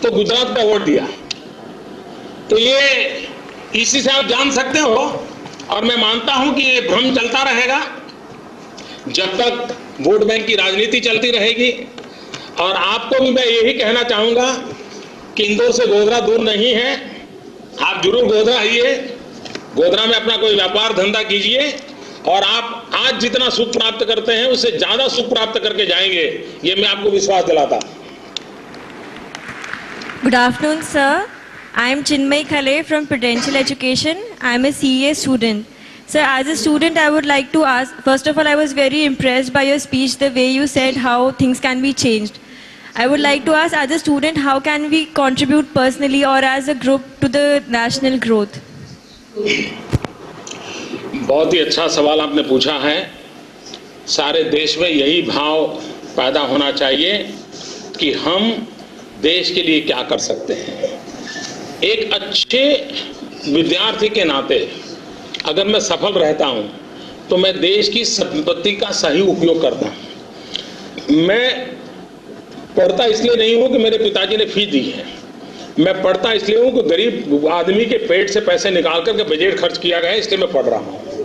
तो गुजरात का अवार्ड दिया। तो ये इसी से आप जान सकते हो। और मैं मानता हूं कि ये भ्रम चलता रहेगा जब तक वोट बैंक की राजनीति चलती रहेगी। और आपको भी मैं यही कहना चाहूंगा कि इंदौर से गोधरा दूर नहीं है। आप जरूर गोधरा आइए, गोधरा में अपना कोई व्यापार धंधा कीजिए और आप आज जितना सुख प्राप्त करते हैं उससे ज्यादा सुख प्राप्त करके जाएंगे, ये मैं आपको विश्वास दिलाता। Good afternoon, sir. I am Chinmay Khale from Prudential Education. I am a CA student. Sir, as a student, I would like to ask, first of all, I was very impressed by your speech, the way you said how things can be changed. I would like to ask, as a student, how can we contribute personally or as a group to the national growth? बहुत ही अच्छा सवाल आपने पूछा है। सारे देश में यही भाव पैदा होना चाहिए कि हम देश के लिए क्या कर सकते हैं। एक अच्छे विद्यार्थी के नाते अगर मैं सफल रहता हूं तो मैं देश की संपत्ति का सही उपयोग करता हूं। मैं पढ़ता इसलिए नहीं हूं कि मेरे पिताजी ने फीस दी है, मैं पढ़ता इसलिए हूं कि गरीब आदमी के पेट से पैसे निकाल करके बजट खर्च किया गया है, इसलिए मैं पढ़ रहा हूं।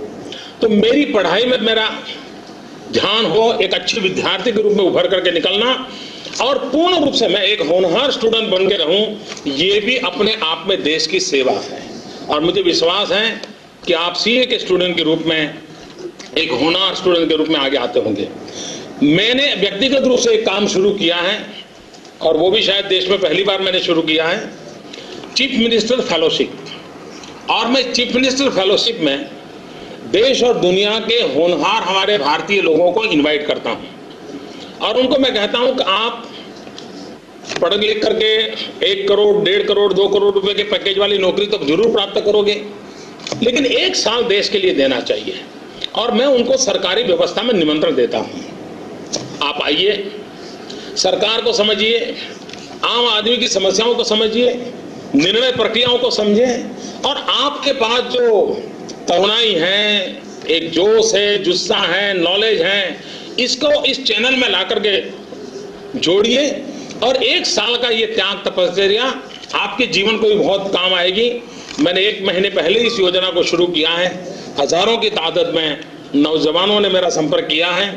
तो मेरी पढ़ाई में मेरा ध्यान हो, एक अच्छे विद्यार्थी के रूप में उभर करके निकलना और पूर्ण रूप से मैं एक होनहार स्टूडेंट बन के रहूं, ये भी अपने आप में देश की सेवा है। और मुझे विश्वास है कि आप CA के स्टूडेंट के रूप में, एक होनहार स्टूडेंट के रूप में आगे आते होंगे। मैंने व्यक्तिगत रूप से एक काम शुरू किया है और वो भी शायद देश में पहली बार मैंने शुरू किया है, चीफ मिनिस्टर फेलोशिप। और मैं चीफ मिनिस्टर फेलोशिप में देश और दुनिया के होनहार हमारे भारतीय लोगों को इनवाइट करता हूं और उनको मैं कहता हूं कि आप पढ़ लिख करके 1 करोड़, 1.5 करोड़, 2 करोड़ रुपए के पैकेज वाली नौकरी तो जरूर प्राप्त करोगे, लेकिन 1 साल देश के लिए देना चाहिए। और मैं उनको सरकारी व्यवस्था में निमंत्रण देता हूं, आप आइए, सरकार को समझिए, आम आदमी की समस्याओं को समझिए, निर्णय प्रक्रियाओं को समझें और आपके पास जो तरुणाई है, एक जोश है, जुस्सा है, नॉलेज है, इसको इस चैनल में ला करके जोड़िए और 1 साल का ये त्याग तपस्या आपके जीवन को भी बहुत काम आएगी। मैंने 1 महीने पहले इस योजना को शुरू किया है, हजारों की तादाद में नौजवानों ने मेरा संपर्क किया है।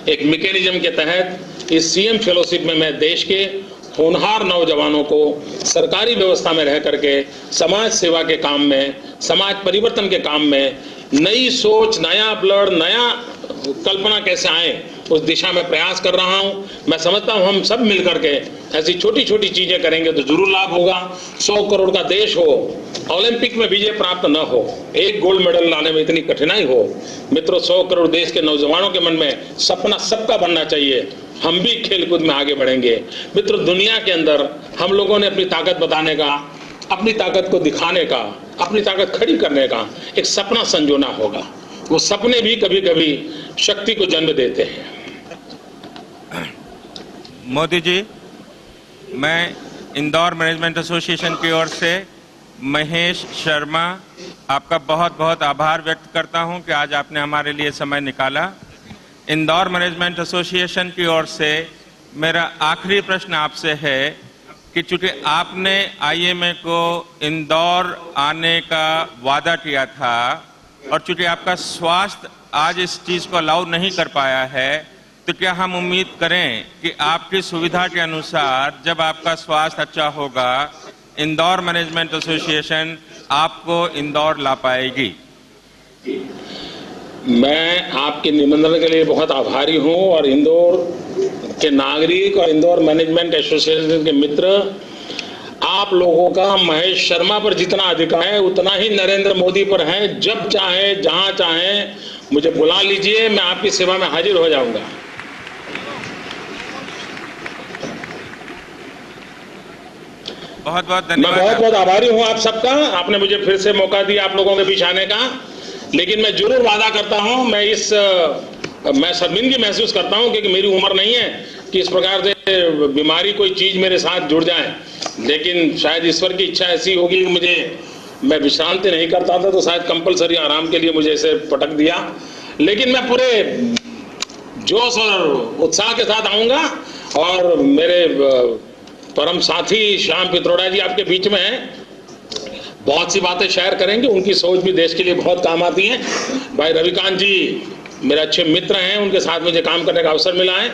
एक मैकेनिज्म के तहत इस CM फेलोशिप में मैं देश के होनहार नौजवानों को सरकारी व्यवस्था में रह करके समाज सेवा के काम में, समाज परिवर्तन के काम में नई सोच, नया ब्लड, नया कल्पना कैसे आए, उस दिशा में प्रयास कर रहा हूं। मैं समझता हूं हम सब मिलकर के ऐसी छोटी छोटी चीजें करेंगे तो जरूर लाभ होगा। 100 करोड़ का देश हो, ओलंपिक में विजय प्राप्त न हो, एक गोल्ड मेडल लाने में इतनी कठिनाई हो, मित्रों 100 करोड़ देश के नौजवानों के मन में सपना सबका बनना चाहिए, हम भी खेलकूद में आगे बढ़ेंगे। मित्रों, दुनिया के अंदर हम लोगों ने अपनी ताकत बताने का, अपनी ताकत को दिखाने का, अपनी ताकत खड़ी करने का एक सपना संजोना होगा। वो सपने भी कभी कभी शक्ति को जन्म देते हैं। मोदी जी, मैं इंदौर मैनेजमेंट एसोसिएशन की ओर से महेश शर्मा आपका बहुत बहुत आभार व्यक्त करता हूं कि आज आपने हमारे लिए समय निकाला। इंदौर मैनेजमेंट एसोसिएशन की ओर से मेरा आखिरी प्रश्न आपसे है कि चूंकि आपने आईएमए को इंदौर आने का वादा किया था और चूंकि आपका स्वास्थ्य आज इस चीज को अलाउ नहीं कर पाया है, तो क्या हम उम्मीद करें कि आपकी सुविधा के अनुसार जब आपका स्वास्थ्य अच्छा होगा, इंदौर मैनेजमेंट एसोसिएशन आपको इंदौर ला पाएगी? मैं आपके निमंत्रण के लिए बहुत आभारी हूं और इंदौर के नागरिक और इंदौर मैनेजमेंट एसोसिएशन के मित्र, आप लोगों का महेश शर्मा पर जितना अधिकार है उतना ही नरेंद्र मोदी पर है। जब चाहे, जहां चाहे मुझे बुला लीजिए, मैं आपकी सेवा में हाजिर हो जाऊंगा। बहुत बहुत मैं धन्यवाद। बहुत बहुत आभारी हूं आप सबका। आपने मुझे फिर से मौका दिया आप लोगों के बीच आने का, लेकिन मैं जरूर वादा करता हूं, मैं शर्मिंदगी महसूस करता हूं क्योंकि मेरी उम्र नहीं है कि इस प्रकार से बीमारी कोई चीज मेरे साथ जुड़ जाए, लेकिन शायद ईश्वर की इच्छा ऐसी होगी कि मैं विश्रांति नहीं करता था तो शायद कंपलसरी आराम के लिए मुझे इसे पटक दिया। लेकिन मैं पूरे जोश और उत्साह के साथ आऊंगा और मेरे परम साथी श्याम पित्रोड़ा जी आपके बीच में हैं, बहुत सी बातें शेयर करेंगे, उनकी सोच भी देश के लिए बहुत काम आती है। भाई रविकांत जी मेरे अच्छे मित्र हैं, उनके साथ मुझे काम करने का अवसर मिला है।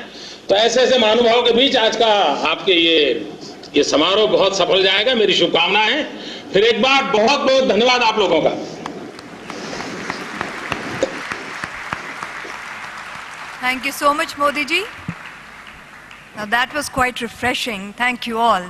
तो ऐसे ऐसे महानुभावों के बीच आज का आपके ये समारोह बहुत सफल जाएगा, मेरी शुभकामनाएं हैं। फिर एक बार बहुत बहुत धन्यवाद आप लोगों का। Thank you so much, Modi ji. Now that was quite refreshing. Thank you all.